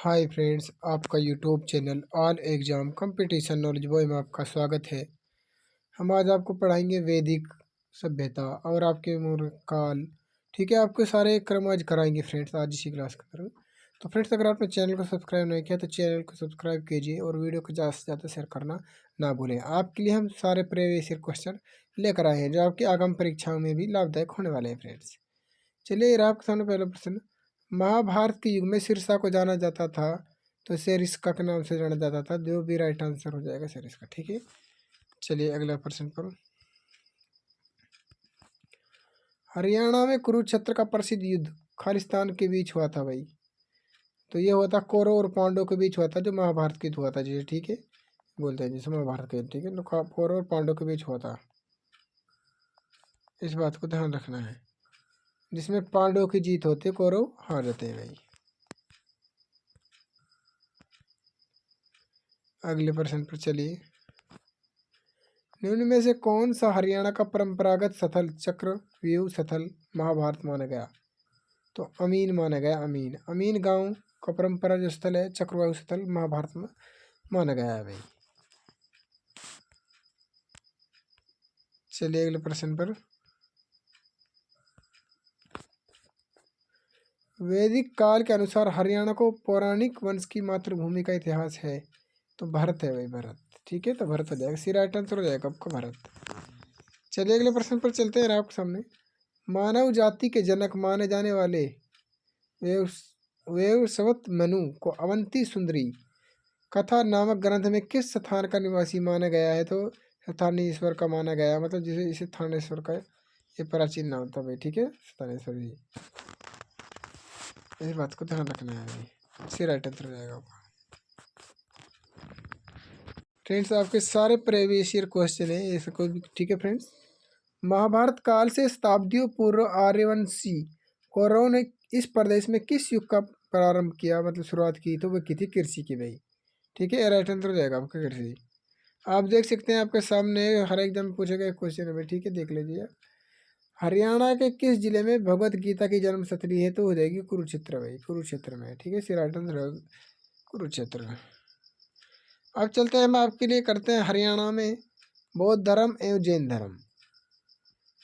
Hi friends, आपका YouTube channel all exam competition knowledge boy में आपका स्वागत है। हम आज आपको पढ़ाएंगे वैदिक सभ्यता और आपके मौर्य काल। ठीक है, आपके सारे क्रम आज कराएंगे फ्रेंड्स आज इसी क्लास के अंदर। तो फ्रेंड्स, अगर आपने चैनल को सब्सक्राइब नहीं किया तो चैनल को सब्सक्राइब कीजिए और वीडियो को ज़्यादा से ज़्यादा शेयर करना ना भूलें। आपके लिए हम सारे प्रीवियस ईयर क्वेश्चन लेकर आए हैं जो आपकी आगामी परीक्षाओं में भी लाभदायक होने वाले हैं फ्रेंड्स। चलिए, ये आपके सामने पहला प्रश्न। महाभारत के युग में सिरसा को जाना जाता था तो सेरिस्का के नाम से जाना जाता था, जो भी राइट आंसर हो जाएगा सेरिस्का। ठीक है, चलिए अगला प्रश्न पर। हरियाणा में कुरुक्षेत्र का प्रसिद्ध युद्ध खालिस्तान के बीच हुआ था भाई। तो ये हुआ था कौरव और पांडव के बीच हुआ था, जो महाभारत के युद्ध हुआ था जैसे। ठीक है, बोलते हैं जैसे महाभारत का युद्ध। ठीक है, तो कौरव और पांडव के बीच हुआ था, इस बात को ध्यान रखना है। जिसमें पांडवों की जीत होती है, कौरव हार जाते हैं भाई। अगले प्रश्न पर चलिए। निम्न में से कौन सा हरियाणा का परंपरागत स्थल चक्रव्यूह स्थल महाभारत माना गया? तो अमीन माना गया। अमीन गांव का परंपरा जो स्थल है चक्रवायु स्थल महाभारत में माना गया है भाई। चलिए अगले प्रश्न पर। वैदिक काल के अनुसार हरियाणा को पौराणिक वंश की मातृभूमि का इतिहास है। तो भारत है भाई, भारत। ठीक है, तो भारत हो जाएगा, सी राइट आंसर हो जाएगा आपका भारत। चलिए अगले प्रश्न पर चलते हैं आपके सामने। मानव जाति के जनक माने जाने वाले वेवस्वत मनु को अवंती सुंदरी कथा नामक ग्रंथ में किस स्थान का निवासी माना गया है? तो स्थानेश्वर का माना गया, मतलब जिसे इसे स्थानेश्वर का ये प्राचीन नाम था भाई। ठीक है, स्थानेश्वर जी, इस बात को ध्यान रखना है भाई। सी राइट आंसर हो जाएगा आपका। फ्रेंड्स, आपके सारे प्रीवियस ईयर क्वेश्चन है ऐसे कोई भी। ठीक है फ्रेंड्स, महाभारत काल से शताब्दियों पूर्व आर्यवंशी कौरवों ने इस प्रदेश में किस युग का प्रारंभ किया, मतलब शुरुआत की? तो वह की थी कृषि की भाई। ठीक है, राइट आंसर हो जाएगा आपका कृषि। आप देख सकते हैं आपके सामने हर एग्जाम में पूछे गए क्वेश्चन है भाई। ठीक है, देख लीजिए। हरियाणा के किस जिले में भगवत गीता की जन्मस्थली है? तो हो जाएगी कुरुक्षेत्र भाई, कुरुक्षेत्र में। ठीक है, राइट आंसर कुरुक्षेत्र। अब चलते हैं, हम आपके लिए करते हैं हरियाणा में बौद्ध धर्म एवं जैन धर्म।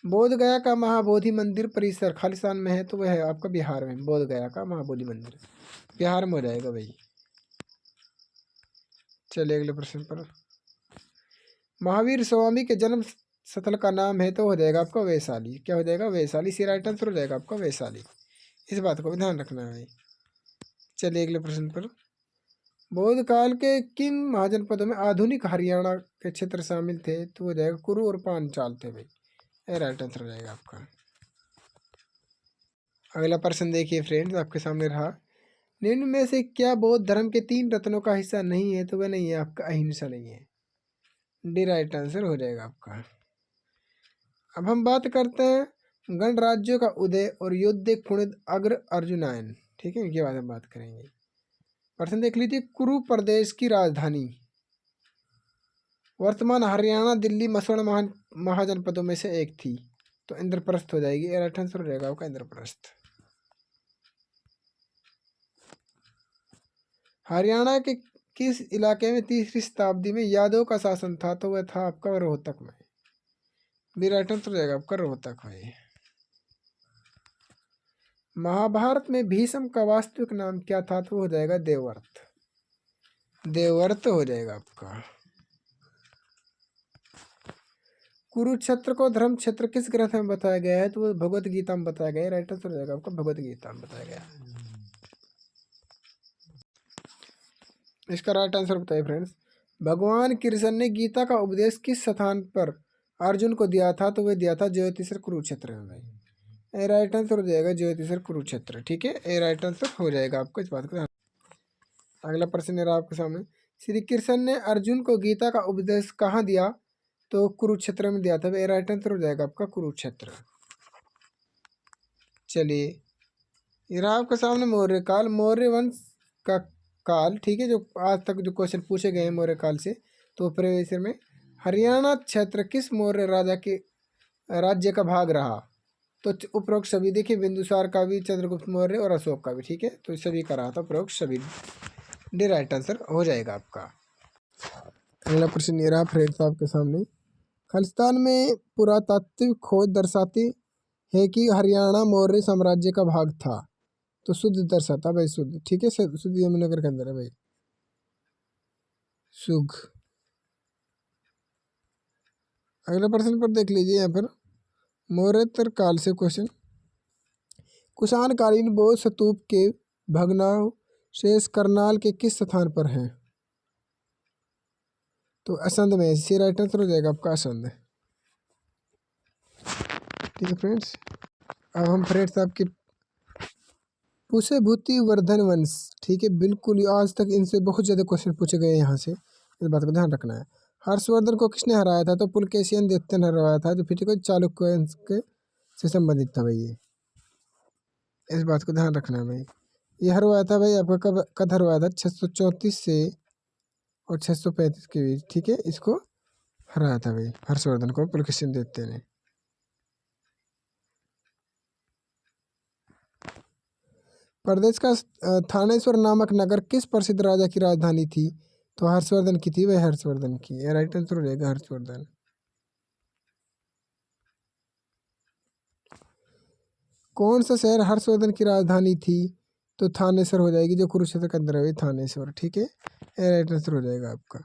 बोध गया का महाबोधि मंदिर परिसर खालिस्तान में है, तो वह है आपका बिहार में। बोध गया का महाबोधि मंदिर बिहार में हो जाएगा भाई। चलिए अगले प्रश्न पर। महावीर स्वामी के जन्म स्थल का नाम है, तो हो जाएगा आपका वैशाली। क्या हो जाएगा? वैशाली। सी राइट आंसर हो जाएगा आपका वैशाली। इस बात को भी ध्यान रखना है भाई। चलिए अगले प्रश्न पर। बौद्ध काल के किन महाजनपदों में आधुनिक हरियाणा के क्षेत्र शामिल थे? तो हो जाएगा कुरु और पांचाल थे भाई। ये राइट आंसर हो जाएगा आपका। अगला प्रश्न देखिए फ्रेंड्स, आपके सामने रहा। निम्न में से क्या बौद्ध धर्म के 3 रत्नों का हिस्सा नहीं है? तो वह नहीं है आपका अहिंसा नहीं है। डी राइट आंसर हो जाएगा आपका। अब हम बात करते हैं गणराज्यों का उदय और योद्धे कुणिद अग्र अर्जुनायन। ठीक है, इनके बारे में बात करेंगे। प्रश्न देख लीजिए। कुरु प्रदेश की राजधानी वर्तमान हरियाणा दिल्ली मसवड़ महाजनपदों में से एक थी, तो इंद्रप्रस्थ हो जाएगी। राइट आंसर हो जाएगा आपका इंद्रप्रस्थ। हरियाणा के किस इलाके में 3री शताब्दी में यादव का शासन था? तो वह था आपका रोहतक में। बी राइट आंसर हो जाएगा आपका रोहतक में। महाभारत में भीष्म का वास्तविक नाम क्या था? तो हो जाएगा देवव्रत। देवव्रत हो जाएगा आपका। कुरुक्षेत्र को धर्म क्षेत्र किस ग्रंथ में बताया गया है? तो वो भगवत गीता में बताया गया है। राइट आंसर हो जाएगा आपका भगवत गीता में बताया गया है। इसका राइट आंसर बताइए फ्रेंड्स। भगवान कृष्ण ने गीता का उपदेश किस स्थान पर अर्जुन को दिया था? तो वह दिया था ज्योतिषर कुरुक्षेत्र में भाई। ए राइट आंसर हो जाएगा ज्योतिषर कुरुक्षेत्र। ठीक है, ए राइट आंसर हो जाएगा आपको, इस बात को। अगला प्रश्न है आपके सामने। श्री कृष्ण ने अर्जुन को गीता का उपदेश कहाँ दिया? तो कुरुक्षेत्र में दिया था। ए राइट आंसर हो जाएगा आपका कुरुक्षेत्र। चलिए, ये रहा आपके सामने मौर्य काल, मौर्य वंश का काल। ठीक है, जो आज तक जो क्वेश्चन पूछे गए हैं मौर्य काल से, तो प्रीवियस में हरियाणा क्षेत्र किस मौर्य राजा के राज्य का भाग रहा? तो उपरोक्त सभी देखिए, बिंदुसार का भी, चंद्रगुप्त मौर्य और अशोक का भी, ठीक है। तो सभी का रहा था उपरोक्त सभी, डी राइट आंसर हो जाएगा आपका। अगला प्रश्न ये रहा फ्रेंड्स आपके सामने। खालिस्तान में पुरातात्विक खोज दर्शाती है कि हरियाणा मौर्य साम्राज्य का भाग था। तो शुद्ध दर्शाता भाई, शुद्ध, ठीक है। शुद्ध यमुनानगर के अंदर है भाई, शुग। अगला प्रश्न पर देख लीजिए यहाँ पर, मौर्योत्तर काल से क्वेश्चन। कुषाण कालीन बौद्ध स्तूप के भग्नावशेष करनाल के किस स्थान पर हैं? तो असंध में, सी राइट आंसर हो जाएगा आपका असंध। ठीक है फ्रेंड्स, अब हम फ्रेंड्स आपके पुष्यभूति वर्धन वंश, ठीक है, बिल्कुल आज तक इनसे बहुत ज़्यादा क्वेश्चन पूछे गए हैं यहाँ से, इस बात का ध्यान रखना है। हर्षवर्धन को किसने हराया था? तो पुलकेशियन दैत्य ने हराया था, जो फिर को चालुक्य वंश के से संबंधित था भाई ये, इस बात को ध्यान रखना है भाई। ये हरवाया था भाई आपका, कब हरवाया था? 634 से और 635 के बीच, ठीक है। इसको हराया था भाई हर्षवर्धन को पुलकेशियन दैत्य ने। प्रदेश का थानेश्वर नामक नगर किस प्रसिद्ध राजा की राजधानी थी? तो हर्षवर्धन की थी भाई, हर्षवर्धन की, ये राइट आंसर हो जाएगा हर्षवर्धन। कौन सा शहर हर्षवर्धन की राजधानी थी? तो थानेश्वर हो जाएगी, जो कुरुक्षेत्र के अंदर है थानेश्वर, ठीक है। ये राइट आंसर हो जाएगा आपका।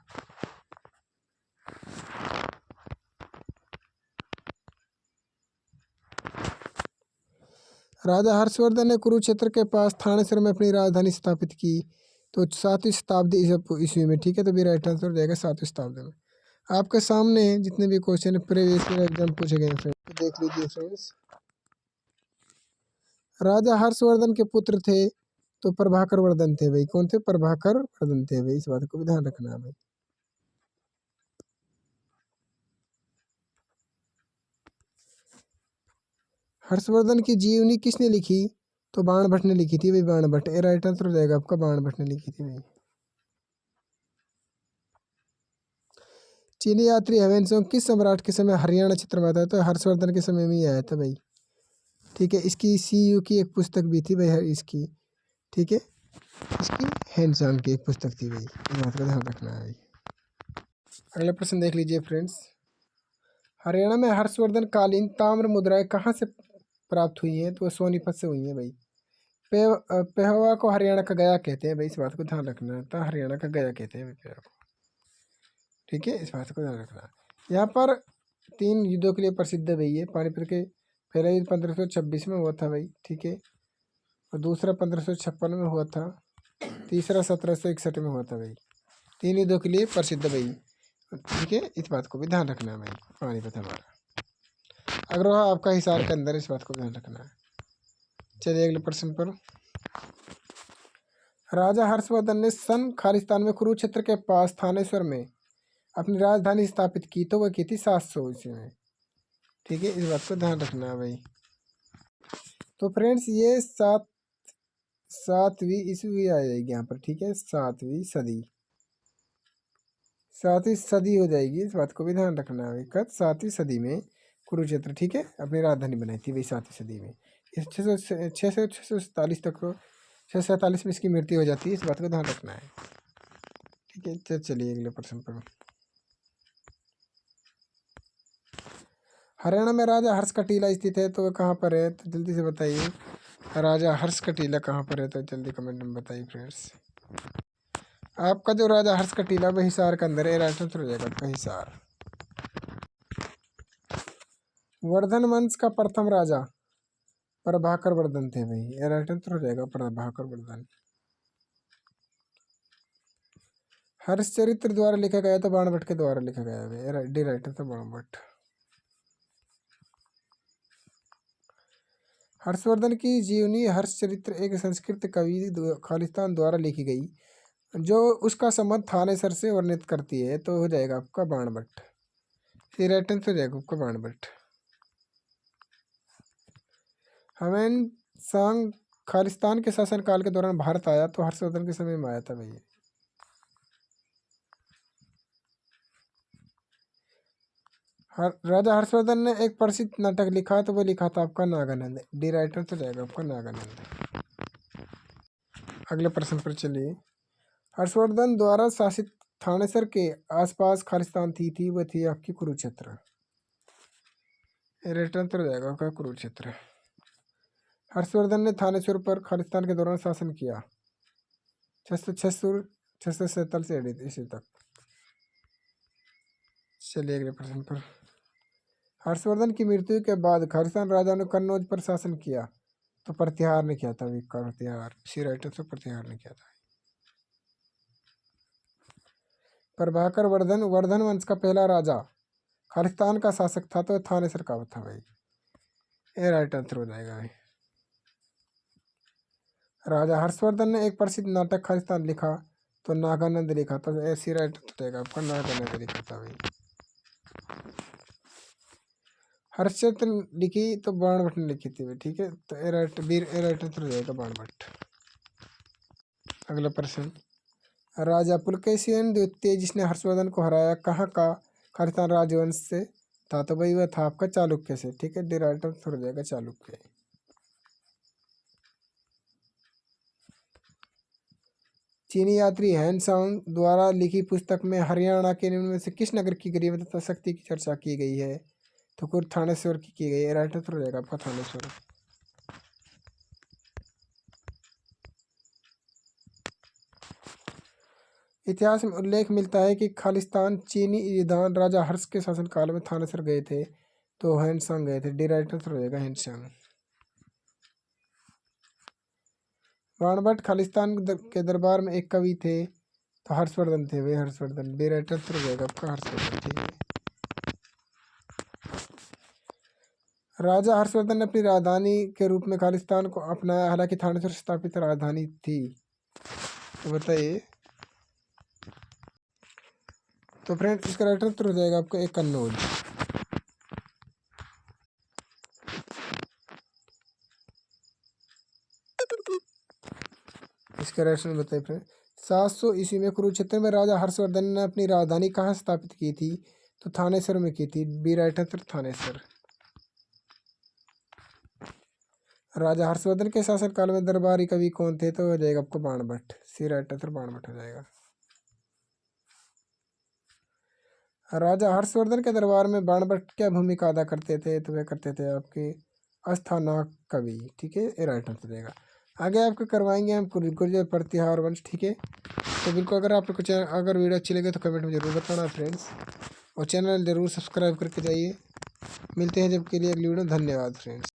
राजा हर्षवर्धन ने कुरुक्षेत्र के पास थानेश्वर में अपनी राजधानी स्थापित की, तो 7वीं शताब्दी ईस्वी में, ठीक है। तो भी राइट आंसर हो जाएगा 7वीं शताब्दी में। आपके सामने जितने भी क्वेश्चन प्रीवियस ईयर एग्जाम पूछे गए हैं देख लीजिए फ्रेंड्स। राजा हर्षवर्धन के पुत्र थे तो प्रभाकर वर्धन थे भाई, कौन थे? प्रभाकर वर्धन थे भाई, इस बात को भी ध्यान रखना है भाई। हर्षवर्धन की जीवनी किसने लिखी? तो बाणभट्ट ने लिखी थी भाई, बाणभट्ट, ये राइट आंसर हो जाएगा आपका, बाणभट्ट ने लिखी थी भाई। चीनी यात्री ह्वेनसांग किस सम्राट के समय हरियाणा क्षेत्र में आता है? तो हर्षवर्धन के समय में ही आया था भाई, ठीक है। इसकी सीयू की एक पुस्तक भी थी भाई इसकी, ठीक है। इसकी ह्वेनसांग की एक पुस्तक थी भाई, इस बात का ध्यान रखना है भाई। अगला प्रश्न देख लीजिए फ्रेंड्स। हरियाणा में हर्षवर्धन कालीन ताम्र मुद्राएं कहाँ से प्राप्त हुई हैं? तो सोनीपत से हुई हैं भाई। पेहोवा को हरियाणा का गया कहते हैं भाई, इस बात को ध्यान रखना है। तो हरियाणा का गया कहते हैं भाई पेहोवा को, ठीक है। इस बात को ध्यान रखना है। यहाँ पर 3 युद्धों के लिए प्रसिद्ध है भाई ये। पानीपत के पहला युद्ध 1526 में हुआ था भाई, ठीक है। और दूसरा 1556 में हुआ था, तीसरा 1761 में हुआ था भाई। 3 युद्धों के लिए प्रसिद्ध भाई, ठीक है। इस बात को भी ध्यान रखना है भाई, पानीपत हमारा। अगर वह आपका हिसार के अंदर, इस बात को ध्यान रखना है। चलिए अगले प्रश्न पर। राजा हर्षवर्धन ने सन खालिस्तान में कुरुक्षेत्र के पास थानेश्वर में अपनी राजधानी स्थापित की, तो वह की थी 700 ईस्वी में, ठीक है। इस बात को ध्यान रखना है भाई। तो फ्रेंड्स ये 7वीं ईस्वी आ जाएगी यहाँ पर, ठीक है। 7वीं सदी हो जाएगी, इस बात को भी ध्यान रखना है। कब? 7वीं सदी में कुरुक्षेत्र, ठीक है, अपनी राजधानी बनाई थी भाई 7वीं सदी में। इस 647 तक को, 647 में इसकी मृत्यु हो जाती है, इस बात को ध्यान रखना है, ठीक है। चलिए अगले प्रश्न पर। हरियाणा में राजा हर्ष का टीला स्थित है, तो वह कहाँ पर है? तो जल्दी से बताइए, राजा हर्ष का टीला कहाँ पर है? तो जल्दी कमेंट में बताइए फ्रेंड्स। आपका जो राजा हर्ष का टीला वह हिसार के अंदर है, राइट आंसर हो जाएगा आपका हिसार। वर्धन वंश का प्रथम राजा प्रभाकर वर्धन थे भाई, ये राइट आंसर हो जाएगा प्रभाकर वर्धन। हर्षचरित्र द्वारा लिखा गया तो बाणभट्ट के द्वारा लिखा गया है, D right answer Banabhatta. Harshvardhan की जीवनी हर्षचरित्र एक संस्कृत कवि खालिस्तान द्वारा लिखी गई, जो उसका संबंध थानेसर से वर्णित करती है, तो हो जाएगा आपका बाणभट्ट, ये राइट आंसर हो जाएगा आपका बाणभट्ट। हमें सांग खालिस्तान के शासनकाल के दौरान भारत आया, तो हर्षवर्धन के समय में आया था भैया। राजा हर्षवर्धन ने एक प्रसिद्ध नाटक लिखा, तो वो लिखा था आपका नागानंद। डी राइटर तो जाएगा आपका नागानंद। अगले प्रश्न पर चलिए। हर्षवर्धन द्वारा शासित थानेसर के आसपास खालिस्तान थी वह थी आपकी कुरुक्षेत्र। रिटर्न तो जाएगा आपका कुरुक्षेत्र। हर्षवर्धन ने थानेश्वर पर खालिस्तान के दौरान शासन किया 647 से ईस्वी तक। चलिए अगले प्रश्न पर। हर्षवर्धन की मृत्यु के बाद खालिस्तान राजा ने कन्नौज पर शासन किया, तो प्रतिहार ने किया था। प्रतिहार सी राइटर से प्रतिहार ने किया था। प्रभाकर वर्धन वर्धन वंश का पहला राजा खालिस्तान का शासक था, तो थानेसर का था भाई। ए राइट आंसर हो जाएगा भाई। राजा हर्षवर्धन ने एक प्रसिद्ध नाटक खालिस्तान लिखा, तो नागानंद लिखा था। ऐसी राइट रहेगा आपका, नागानंद लिखा था भाई। हर्षचंद्र लिखी तो बाणभट्ट ने लिखी थी भाई, ठीक है। तो ए राइट आंसर हो जाएगा बाणभट्ट। अगला प्रश्न। राजा पुलकेशिन द्वितीय जिसने हर्षवर्धन को हराया कहाँ का खालिस्तान राजवंश से था, तो भाई वह था आपका चालुक्य से, ठीक है। डी राइट आंसर हो जाएगा चालुक्य। चीनी यात्री हैंसोंग द्वारा लिखी पुस्तक में हरियाणा के निम्न में से किस नगर की गरीबी तथा शक्ति की चर्चा की गई है, तो कुछ थानेश्वर की गई है। राइट आंसर हो जाएगा आपका थानेश्वर। इतिहास में उल्लेख मिलता है कि खालिस्तान चीनी ईरान राजा हर्ष के शासनकाल में थानेश्वर गए थे, तो हैंसोंग गए थे। डी राइट आंसर हो जाएगा हैंसोंग। बाणभट्ट खालिस्तान के दरबार में एक कवि थे, तो हर्षवर्धन थे वे, हर्षवर्धन। डी राइट आंसर हो जाएगा आपका हर्षवर्धन, ठीक है। राजा हर्षवर्धन ने अपनी राजधानी के रूप में खालिस्तान को अपनाया, हालांकि थानेश्वर स्थापित राजधानी थी, तो बताइए। तो फ्रेंड इसका राइट आंसर हो जाएगा आपको एक कन्नौज। इसका राइट आंसर बताइए फ्रेंड। 700 ईस्वी में कुरुक्षेत्र में राजा हर्षवर्धन ने अपनी राजधानी कहाँ स्थापित की थी, तो थानेश्वर में की थी। B right answer Thaneshwar. राजा हर्षवर्धन के शासनकाल में दरबारी कवि कौन थे, तो हो जाएगा आपको बाणभट्ट। सी राइट आंसर बाणभट्ट हो जाएगा। राजा हर्षवर्धन के दरबार में बाणभट्ट क्या भूमिका अदा करते थे, तो वे करते थे आपके अस्थानाक कवि, ठीक है। ये राइट आंसर देगा। आगे आपको करवाएंगे हम गुर्जर प्रतिहार वंश, ठीक है। तो बिल्कुल अगर आप कुछ अगर वीडियो अच्छी लगे तो कमेंट में ज़रूर बताना फ्रेंड्स, और चैनल ज़रूर सब्सक्राइब करके जाइए। मिलते हैं जब के लिए अगली वीडियो। धन्यवाद फ्रेंड्स।